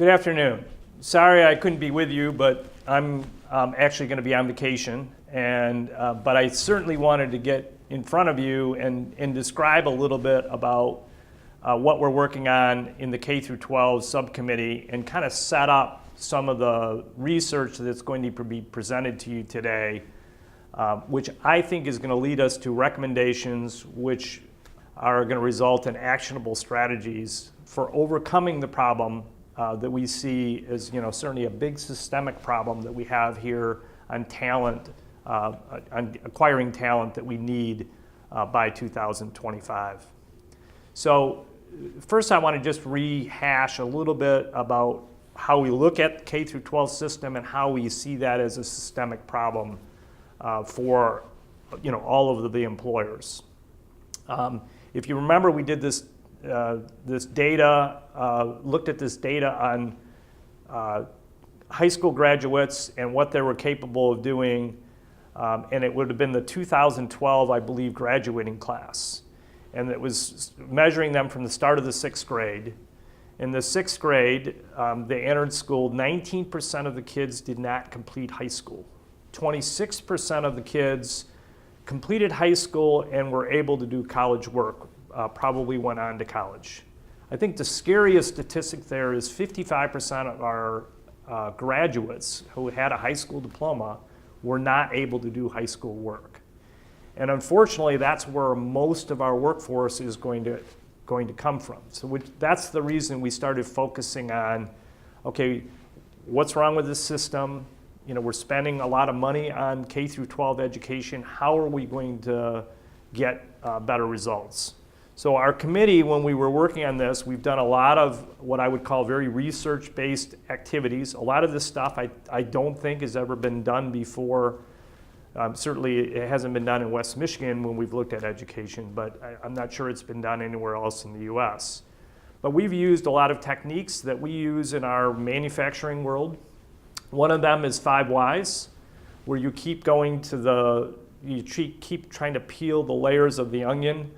Good afternoon. Sorry I couldn't be with you, but I'm actually going to be on vacation, but I certainly wanted to get in front of you and describe a little bit about what we're working on in the K-12 subcommittee and kind of set up some of the research that's going to be presented to you today, which I think is going to lead us to recommendations which are going to result in actionable strategies for overcoming the problem that we see as, certainly a big systemic problem that we have here on talent, on acquiring talent that we need by 2025. So first I want to just rehash a little bit about how we look at the K-12 system and how we see that as a systemic problem for all of the employers. If you remember, we did this data, looked at this data on high school graduates and what they were capable of doing, and it would have been the 2012, I believe, graduating class. And it was measuring them from the start of the sixth grade. In the sixth grade, they entered school. 19% of the kids did not complete high school. 26% of the kids completed high school and were able to do college work, probably went on to college. I think the scariest statistic there is 55% of our graduates who had a high school diploma were not able to do high school work. And unfortunately, that's where most of our workforce is going to come from. So that's the reason we started focusing on, okay, what's wrong with this system? We're spending a lot of money on K-12 education. How are we going to get better results? So our committee, when we were working on this, we've done a lot of what I would call very research-based activities. A lot of this stuff I don't think has ever been done before. Certainly it hasn't been done in West Michigan when we've looked at education, but I'm not sure it's been done anywhere else in the US. But we've used a lot of techniques that we use in our manufacturing world. One of them is 5 whys, where you keep going to keep trying to peel the layers of the onion,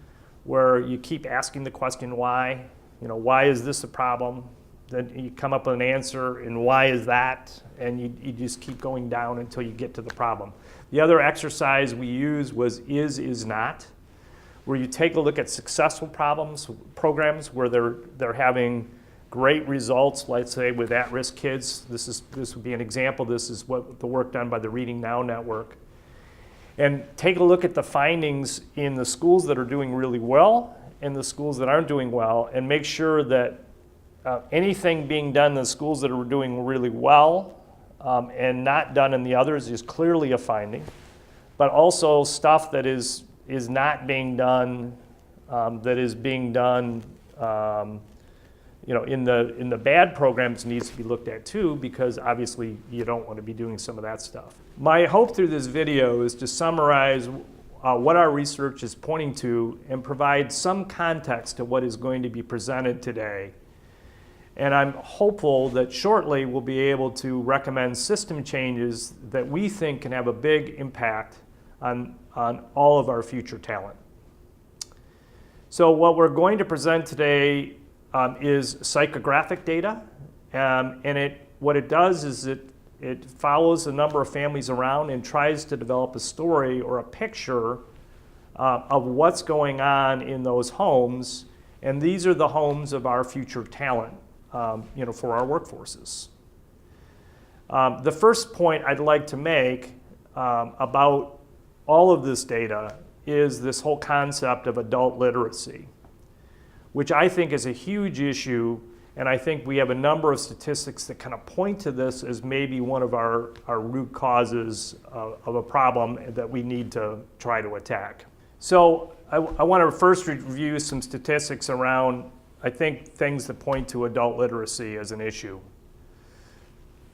where you keep asking the question why. Why is this a problem? Then you come up with an answer, and why is that? And you just keep going down until you get to the problem. The other exercise we used was is not, where you take a look at successful programs where they're having great results, let's say with at-risk kids. This would be an example. This is what the work done by the Reading Now Network. And take a look at the findings in the schools that are doing really well and the schools that aren't doing well, and make sure that anything being done in the schools that are doing really well and not done in the others is clearly a finding, but also stuff that is not being done, that is being done in the bad programs needs to be looked at too, because obviously you don't want to be doing some of that stuff. My hope through this video is to summarize what our research is pointing to and provide some context to what is going to be presented today. And I'm hopeful that shortly we'll be able to recommend system changes that we think can have a big impact on all of our future talent. So what we're going to present today is psychographic data, and what it does is it follows a number of families around and tries to develop a story or a picture of what's going on in those homes, and these are the homes of our future talent, for our workforces. The first point I'd like to make about all of this data is this whole concept of adult literacy, which I think is a huge issue, and I think we have a number of statistics that kind of point to this as maybe one of our root causes of a problem that we need to try to attack. So I want to first review some statistics around, I think, things that point to adult literacy as an issue.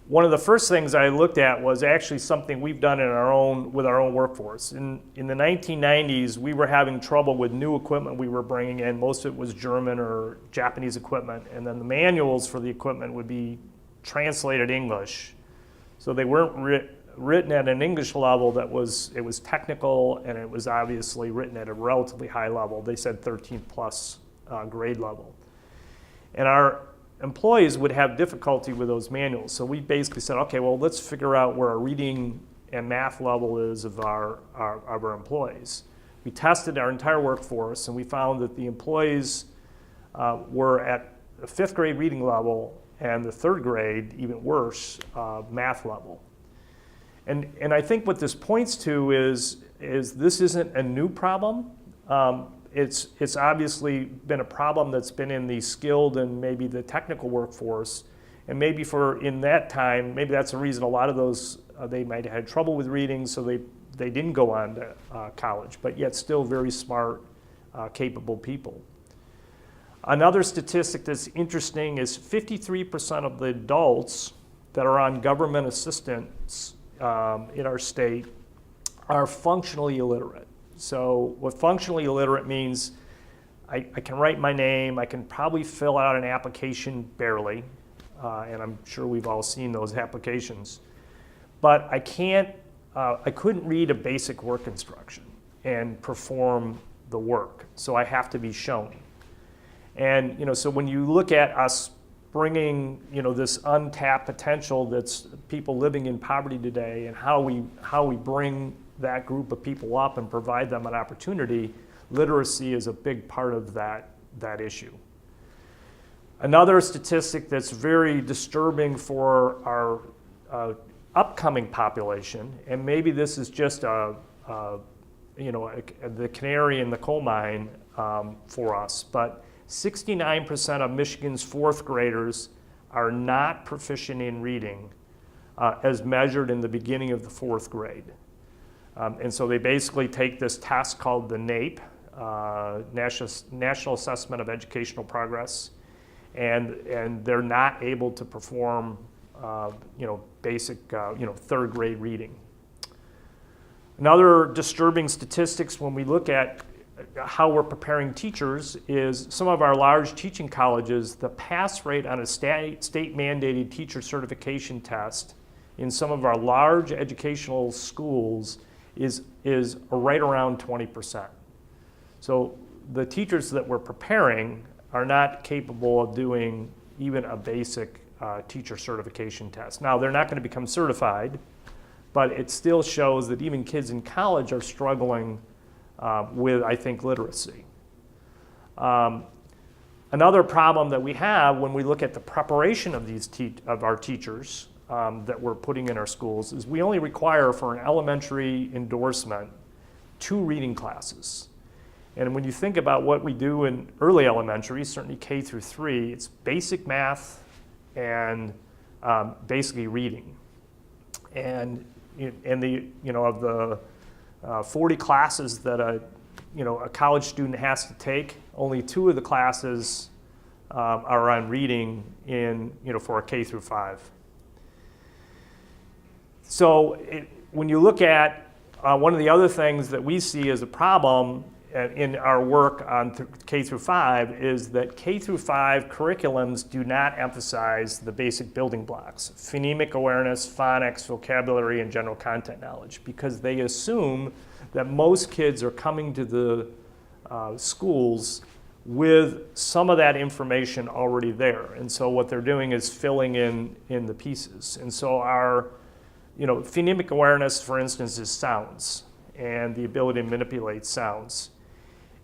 One of the first things I looked at was actually something we've done with our own workforce. In the 1990s, we were having trouble with new equipment we were bringing in. Most of it was German or Japanese equipment, and then the manuals for the equipment would be translated English. So they weren't written at an English level it was technical, and it was obviously written at a relatively high level. They said 13+ grade level. And our employees would have difficulty with those manuals. So we basically said, okay, well, let's figure out where our reading and math level is of our employees. We tested our entire workforce, and we found that the employees were at a 5th grade reading level, and the 3rd grade, even worse, math level. And I think what this points to is this isn't a new problem. It's obviously been a problem that's been in the skilled and maybe the technical workforce, and maybe in that time, maybe that's the reason a lot of those, they might have had trouble with reading, so they didn't go on to college, but yet still very smart, capable people. Another statistic that's interesting is 53% of the adults that are on government assistance in our state are functionally illiterate. So what functionally illiterate means, I can write my name, I can probably fill out an application barely, and I'm sure we've all seen those applications, but I couldn't read a basic work instruction and perform the work, so I have to be shown. And so when you look at us bringing this untapped potential that's people living in poverty today, and how we bring that group of people up and provide them an opportunity, literacy is a big part of that issue. Another statistic that's very disturbing for our upcoming population, and maybe this is just the canary in the coal mine for us, but 69% of Michigan's 4th graders are not proficient in reading as measured in the beginning of the 4th grade. And so they basically take this test called the NAEP, National Assessment of Educational Progress, and they're not able to perform basic 3rd grade reading. Another disturbing statistics when we look at how we're preparing teachers is some of our large teaching colleges, the pass rate on a state-mandated teacher certification test in some of our large educational schools is right around 20%. So the teachers that we're preparing are not capable of doing even a basic teacher certification test. Now, they're not going to become certified, but it still shows that even kids in college are struggling with, I think, literacy. Another problem that we have when we look at the preparation of of our teachers that we're putting in our schools is we only require for an elementary endorsement 2 reading classes. And when you think about what we do in early elementary, certainly K through 3, it's basic math and basically reading. And of the 40 classes that a college student has to take, only 2 of the classes are on reading for a K through 5. So when you look at one of the other things that we see as a problem in our work on K through 5 is that K through 5 curriculums do not emphasize the basic building blocks: phonemic awareness, phonics, vocabulary, and general content knowledge, because they assume that most kids are coming to the schools with some of that information already there. And so what they're doing is filling in the pieces. And so our phonemic awareness, for instance, is sounds and the ability to manipulate sounds.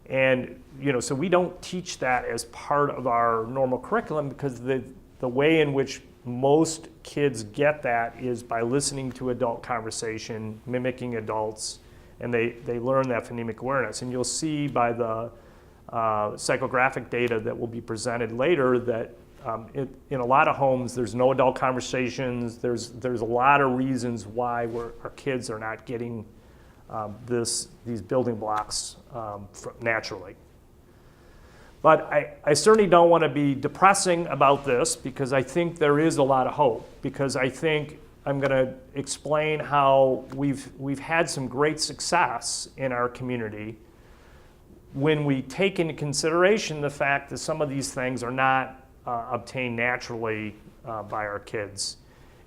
And so we don't teach that as part of our normal curriculum, because the way in which most kids get that is by listening to adult conversation, mimicking adults, and they learn that phonemic awareness. And you'll see by the psychographic data that will be presented later that in a lot of homes there's no adult conversations. There's a lot of reasons why our kids are not getting these building blocks naturally. But I certainly don't want to be depressing about this, because I think there is a lot of hope, because I think I'm going to explain how we've had some great success in our community when we take into consideration the fact that some of these things are not obtained naturally by our kids.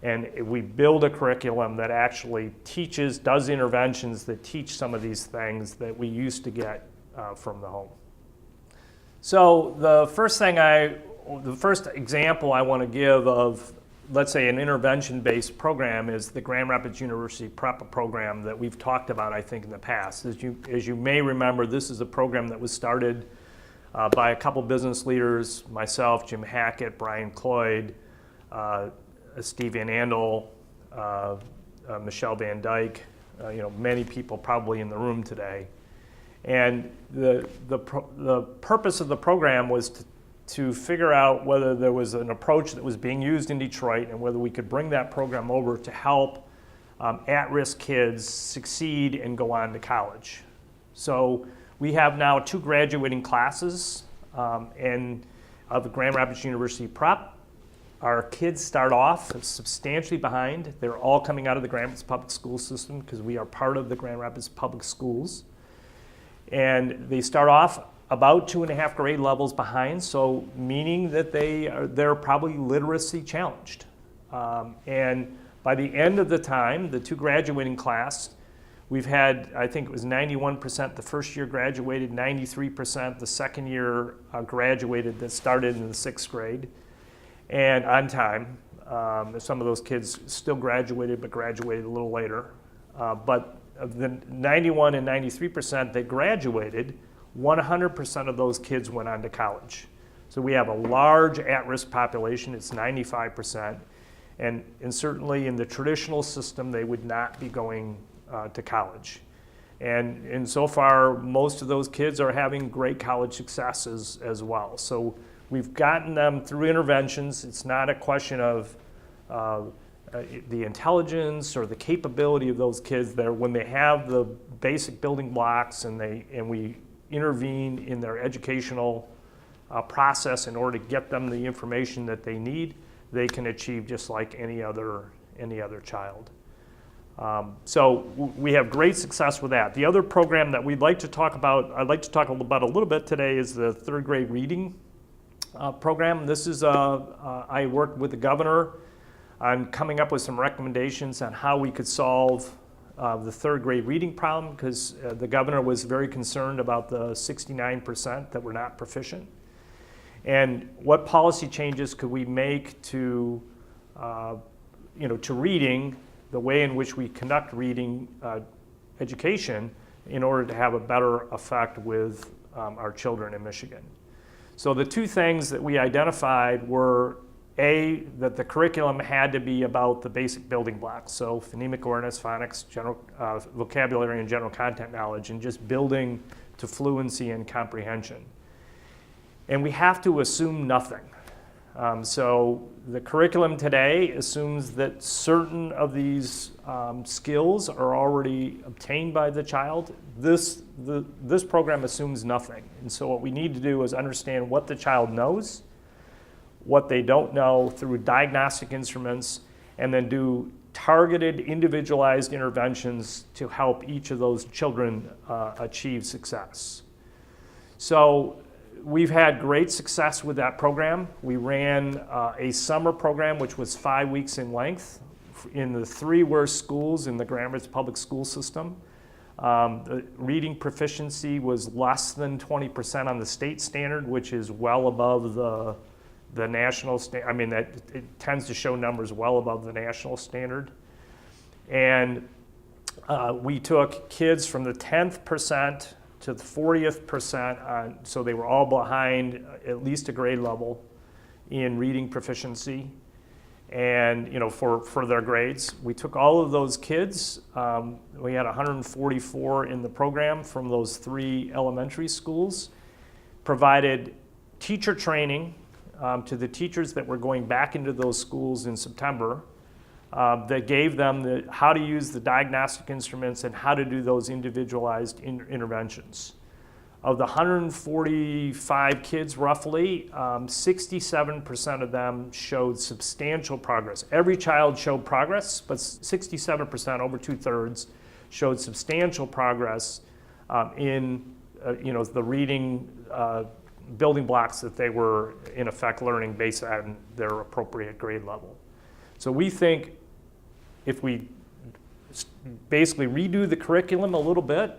And we build a curriculum that actually does interventions that teach some of these things that we used to get from the home. So the first thing I the first example I want to give of, let's say, an intervention-based program is the Grand Rapids University Prep program that we've talked about, I think, in the past. As you may remember, this is a program that was started by a couple business leaders, myself, Jim Hackett, Brian Cloyd, Steve Van Andel, Michelle Van Dyke, many people probably in the room today. And the purpose of the program was to figure out whether there was an approach that was being used in Detroit and whether we could bring that program over to help at-risk kids succeed and go on to college. So we have now 2 graduating classes of the Grand Rapids University Prep. Our kids start off substantially behind. They're all coming out of the Grand Rapids Public School System because we are part of the Grand Rapids Public Schools. And they start off about 2.5 grade levels behind, so meaning that they're probably literacy challenged. And by the end of the time, the 2 graduating class, we've had, I think it was 91% the first year graduated, 93% the second year graduated that started in the 6th grade, and on time. Some of those kids still graduated, but graduated a little later. But of the 91 and 93% that graduated, 100% of those kids went on to college. So we have a large at-risk population, it's 95%, and certainly in the traditional system, they would not be going to college. And so far, most of those kids are having great college successes as well. So we've gotten them through interventions. It's not a question of the intelligence or the capability of those kids there. When they have the basic building blocks and we intervene in their educational process in order to get them the information that they need, they can achieve just like any other child. So we have great success with that. The other program that we'd like to talk about, I'd like to talk about a little bit today, is the 3rd grade reading program. This is I worked with the governor on coming up with some recommendations on how we could solve the 3rd grade reading problem, because the governor was very concerned about the 69% that were not proficient. And what policy changes could we make to reading, the way in which we conduct reading education, in order to have a better effect with our children in Michigan. So the 2 things that we identified were, A, that the curriculum had to be about the basic building blocks, so phonemic awareness, phonics, general vocabulary, and general content knowledge, and just building to fluency and comprehension. And we have to assume nothing. So the curriculum today assumes that certain of these skills are already obtained by the child. This program assumes nothing. And so what we need to do is understand what the child knows, what they don't know through diagnostic instruments, and then do targeted, individualized interventions to help each of those children achieve success. So we've had great success with that program. We ran a summer program which was 5 weeks in length in the 3 worst schools in the Grand Rapids Public School System. The reading proficiency was less than 20% on the state standard, which is well above the national standard. I mean, that it tends to show numbers well above the national standard. And we took kids from the 10th percent to the 40th percent, so they were all behind at least a grade level in reading proficiency, and for their grades. We took all of those kids. We had 144 in the program from those 3 elementary schools, provided teacher training to the teachers that were going back into those schools in September, that gave them how to use the diagnostic instruments and how to do those individualized interventions. Of the 145 kids roughly, 67% of them showed substantial progress. Every child showed progress, but 67%, over 2/3, showed substantial progress in the reading building blocks that they were in effect learning based on their appropriate grade level. So we think if we basically redo the curriculum a little bit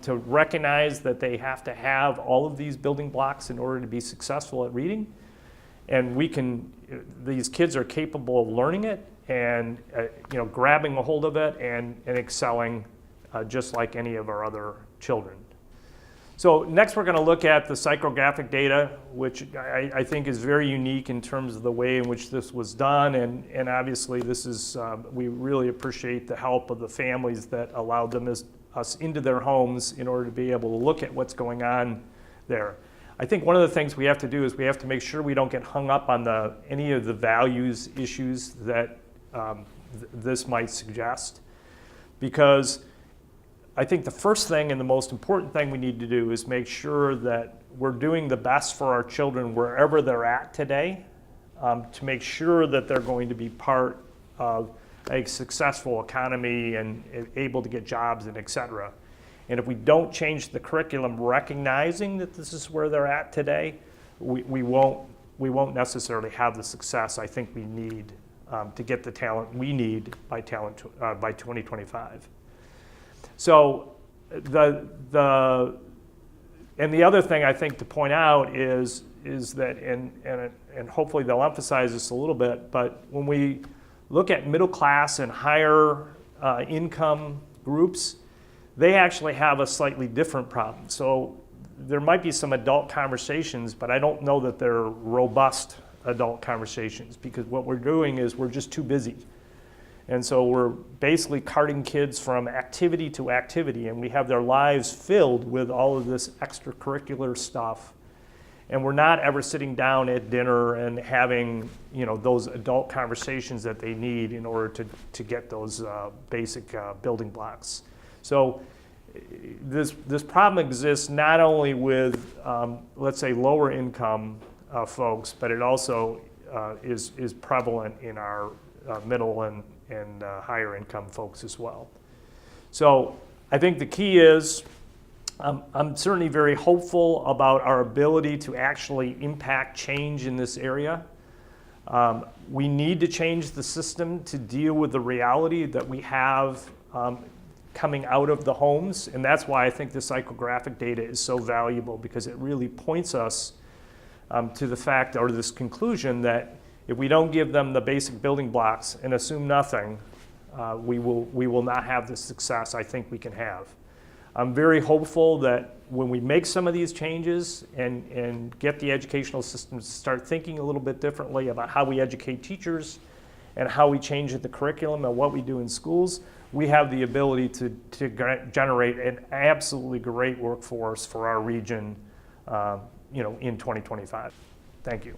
to recognize that they have to have all of these building blocks in order to be successful at reading, and these kids are capable of learning it and grabbing a hold of it and excelling just like any of our other children. So next we're going to look at the psychographic data, which I think is very unique in terms of the way in which this was done, and obviously this is, we really appreciate the help of the families that allowed us into their homes in order to be able to look at what's going on there. I think one of the things we have to do is we have to make sure we don't get hung up on any of the values issues that this might suggest, because I think the first thing and the most important thing we need to do is make sure that we're doing the best for our children wherever they're at today, to make sure that they're going to be part of a successful economy and able to get jobs and et cetera. And if we don't change the curriculum recognizing that this is where they're at today, we won't necessarily have the success I think we need to get the talent we need by 2025. So the other thing I think to point out is that, and hopefully they'll emphasize this a little bit, but when we look at middle class and higher income groups, they actually have a slightly different problem. So there might be some adult conversations, but I don't know that they're robust adult conversations, because what we're doing is we're just too busy. And so we're basically carting kids from activity to activity, and we have their lives filled with all of this extracurricular stuff. And we're not ever sitting down at dinner and having, those adult conversations that they need in order to get those basic building blocks. So this problem exists not only with, let's say, lower income folks, but it also is prevalent in our middle and higher income folks as well. So I think the key is, I'm certainly very hopeful about our ability to actually impact change in this area. We need to change the system to deal with the reality that we have coming out of the homes, and that's why I think the psychographic data is so valuable, because it really points us to the fact, or this conclusion, that if we don't give them the basic building blocks and assume nothing, we will not have the success I think we can have. I'm very hopeful that when we make some of these changes and get the educational systems to start thinking a little bit differently about how we educate teachers and how we change the curriculum and what we do in schools, we have the ability to generate an absolutely great workforce for our region in 2025. Thank you.